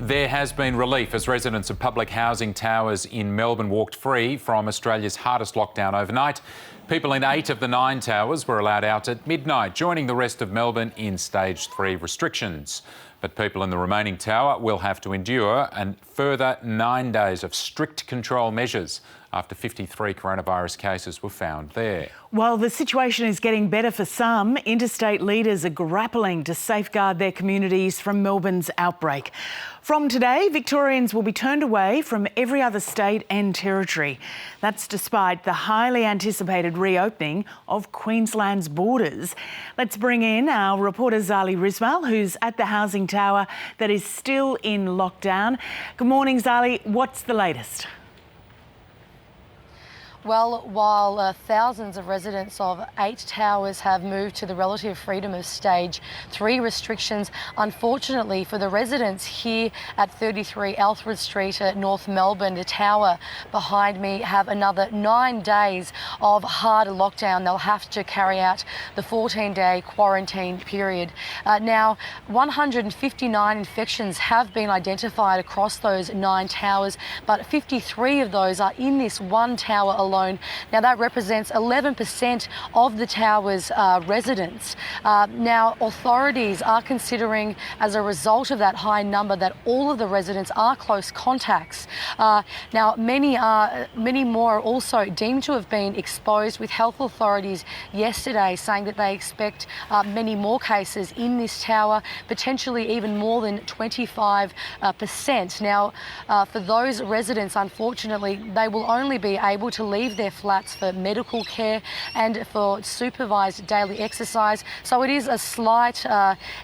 There has been relief as residents of public housing towers in Melbourne walked free from Australia's hardest lockdown overnight. People in 8 of the 9 towers were allowed out at midnight, joining the rest of Melbourne in stage 3 restrictions. But people in the remaining tower will have to endure a further 9 days of strict control measures after 53 coronavirus cases were found there. While the situation is getting better for some, interstate leaders are grappling to safeguard their communities from Melbourne's outbreak. From today, Victorians will be turned away from every other state and territory. That's despite the highly anticipated reopening of Queensland's borders. Let's bring in our reporter Zali Rismal, who's at the housing tower that is still in lockdown. Good morning, Zali. What's the latest? Well, while thousands of residents of 8 towers have moved to the relative freedom of stage 3 restrictions, unfortunately for the residents here at 33 Alfred Street at North Melbourne, the tower behind me have another 9 days of hard lockdown. They'll have to carry out the 14-day quarantine period. Now, 159 infections have been identified across those 9 towers, but 53 of those are in this one tower alone. Now, that represents 11% of the tower's residents. Now, authorities are considering, as a result of that high number, that all of the residents are close contacts. Now, many more are also deemed to have been exposed, with health authorities yesterday saying that they expect many more cases in this tower, potentially even more than 25%. Now, for those residents, unfortunately, they will only be able to leave their flats for medical care and for supervised daily exercise. So it is a slight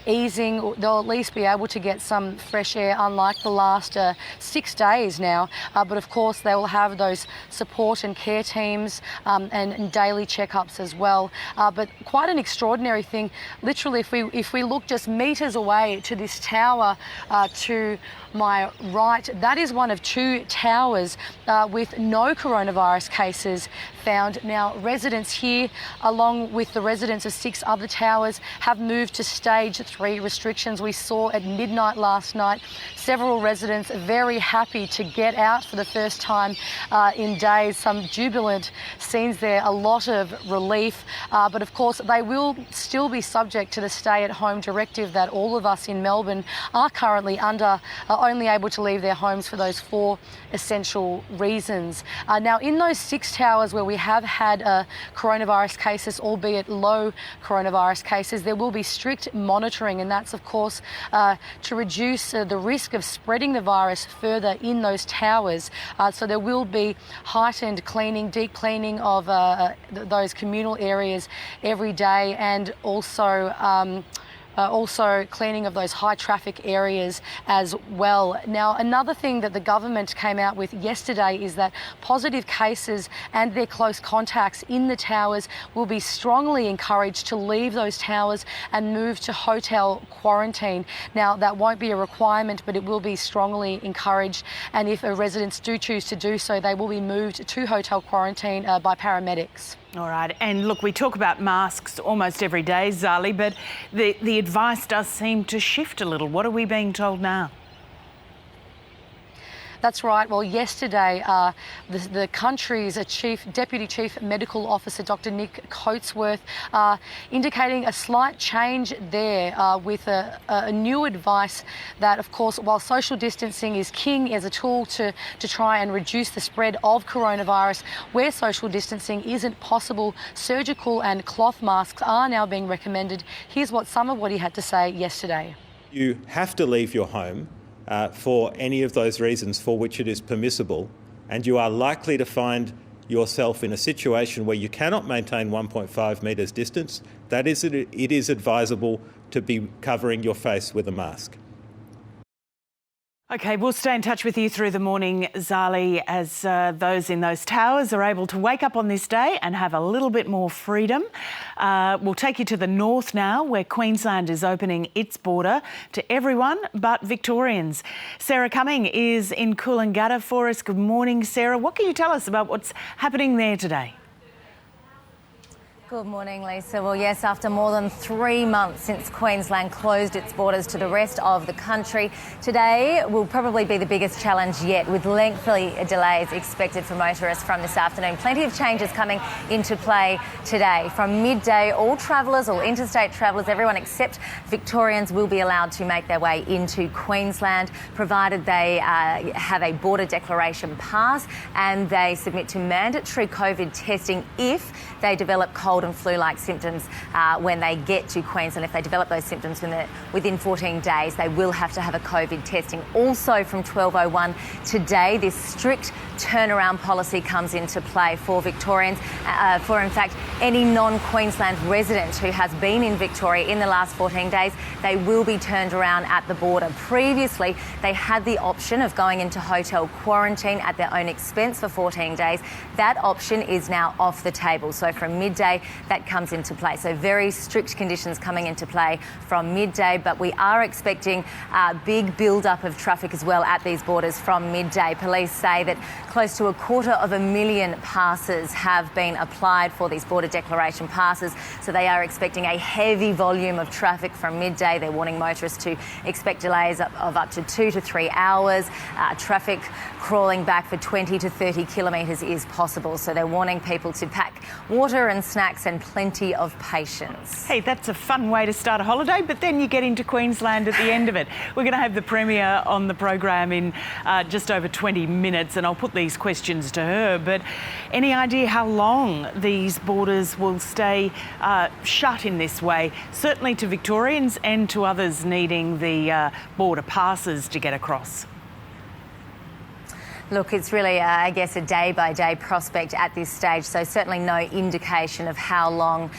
easing. They'll at least be able to get some fresh air, unlike the last 6 days now. But of course, they will have those support and care teams and daily checkups as well. But quite an extraordinary thing. Literally, if we look just metres away to this tower to my right, that is one of 2 towers with no coronavirus cases found. Now, residents here, along with the residents of 6 other towers, have moved to stage 3 restrictions. We saw at midnight last night several residents very happy to get out for the first time in days. Some jubilant scenes there, a lot of relief. But of course, they will still be subject to the stay-at-home directive that all of us in Melbourne are currently under, only able to leave their homes for those 4 essential reasons. Now, in those 6 towers where we have had coronavirus cases, albeit low coronavirus cases, there will be strict monitoring, and that's of course to reduce the risk of spreading the virus further in those towers. So there will be heightened cleaning, deep cleaning of those communal areas every day, and also cleaning of those high traffic areas as well. Now, another thing that the government came out with yesterday is that positive cases and their close contacts in the towers will be strongly encouraged to leave those towers and move to hotel quarantine. Now, that won't be a requirement, but it will be strongly encouraged. And if residents do choose to do so, they will be moved to hotel quarantine by paramedics. All right, and look, we talk about masks almost every day, Zali, but the advice does seem to shift a little. What are we being told now? That's right. Well, yesterday, the country's Deputy Chief Medical Officer, Dr. Nick Coatsworth, indicating a slight change there with a new advice that, of course, while social distancing is king as a tool to try and reduce the spread of coronavirus, where social distancing isn't possible, surgical and cloth masks are now being recommended. Here's some of what he had to say yesterday. You have to leave your home for any of those reasons for which it is permissible, and you are likely to find yourself in a situation where you cannot maintain 1.5 metres distance, it is advisable to be covering your face with a mask. OK, we'll stay in touch with you through the morning, Zali, as those in those towers are able to wake up on this day and have a little bit more freedom. We'll take you to the north now, where Queensland is opening its border to everyone but Victorians. Sarah Cumming is in Coolangatta for us. Good morning, Sarah. What can you tell us about what's happening there today? Good morning, Lisa. Well, yes, after more than 3 months since Queensland closed its borders to the rest of the country, today will probably be the biggest challenge yet, with lengthy delays expected for motorists from this afternoon. Plenty of changes coming into play today. From midday, all travellers, all interstate travellers, everyone except Victorians will be allowed to make their way into Queensland, provided they have a border declaration pass and they submit to mandatory COVID testing if they develop cold and flu-like symptoms when they get to Queensland. If they develop those symptoms within 14 days, they will have to have a COVID testing. Also from 12:01 today, this strict turnaround policy comes into play for Victorians. In fact, any non-Queensland resident who has been in Victoria in the last 14 days, they will be turned around at the border. Previously, they had the option of going into hotel quarantine at their own expense for 14 days. That option is now off the table. So from midday, that comes into play. So very strict conditions coming into play from midday, but we are expecting a big build-up of traffic as well at these borders from midday. Police say that close to 250,000 passes have been applied for these border declaration passes, so they are expecting a heavy volume of traffic from midday. They're warning motorists to expect delays of up to 2 to 3 hours. Traffic crawling back for 20 to 30 kilometres is possible, so they're warning people to pack water and snacks and plenty of patience. Hey, that's a fun way to start a holiday, but then you get into Queensland at the end of it. We're going to have the Premier on the program in just over 20 minutes, and I'll put these questions to her, but any idea how long these borders will stay shut in this way, certainly to Victorians and to others needing the border passes to get across? Look, it's really, I guess, a day-by-day prospect at this stage, so certainly no indication of how long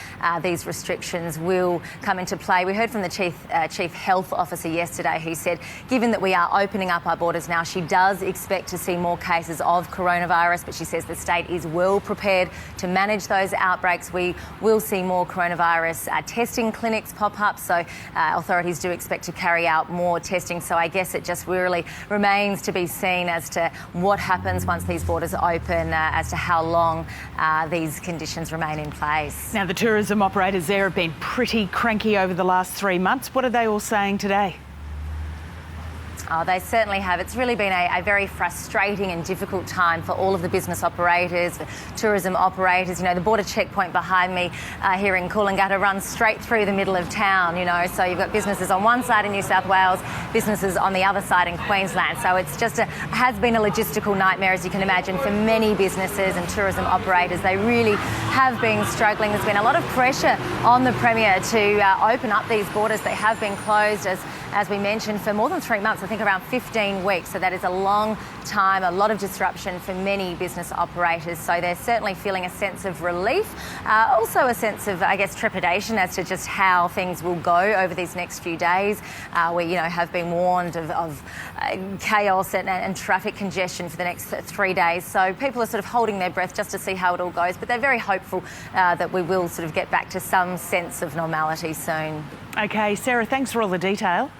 these restrictions will come into play. We heard from the Chief Health Officer yesterday who said, given that we are opening up our borders now, she does expect to see more cases of coronavirus, but she says the state is well prepared to manage those outbreaks. We will see more coronavirus testing clinics pop up, so authorities do expect to carry out more testing. So I guess it just really remains to be seen as to what happens once these borders open, as to how long these conditions remain in place. Now, the tourism operators there have been pretty cranky over the last 3 months. What are they all saying today? Oh, they certainly have. It's really been a very frustrating and difficult time for all of the business operators, the tourism operators. You know, the border checkpoint behind me here in Coolangatta runs straight through the middle of town, you know, so you've got businesses on one side in New South Wales, businesses on the other side in Queensland. So it's just has been a logistical nightmare, as you can imagine, for many businesses and tourism operators. They really have been struggling. There's been a lot of pressure on the Premier to open up these borders. They have been closed, as we mentioned, for more than 3 months, I think around 15 weeks. So that is a long time, a lot of disruption for many business operators. So they're certainly feeling a sense of relief, also a sense of, I guess, trepidation as to just how things will go over these next few days. We, have been warned of chaos and traffic congestion for the next 3 days. So people are sort of holding their breath just to see how it all goes. But they're very hopeful that we will sort of get back to some sense of normality soon. Okay, Sarah, thanks for all the detail.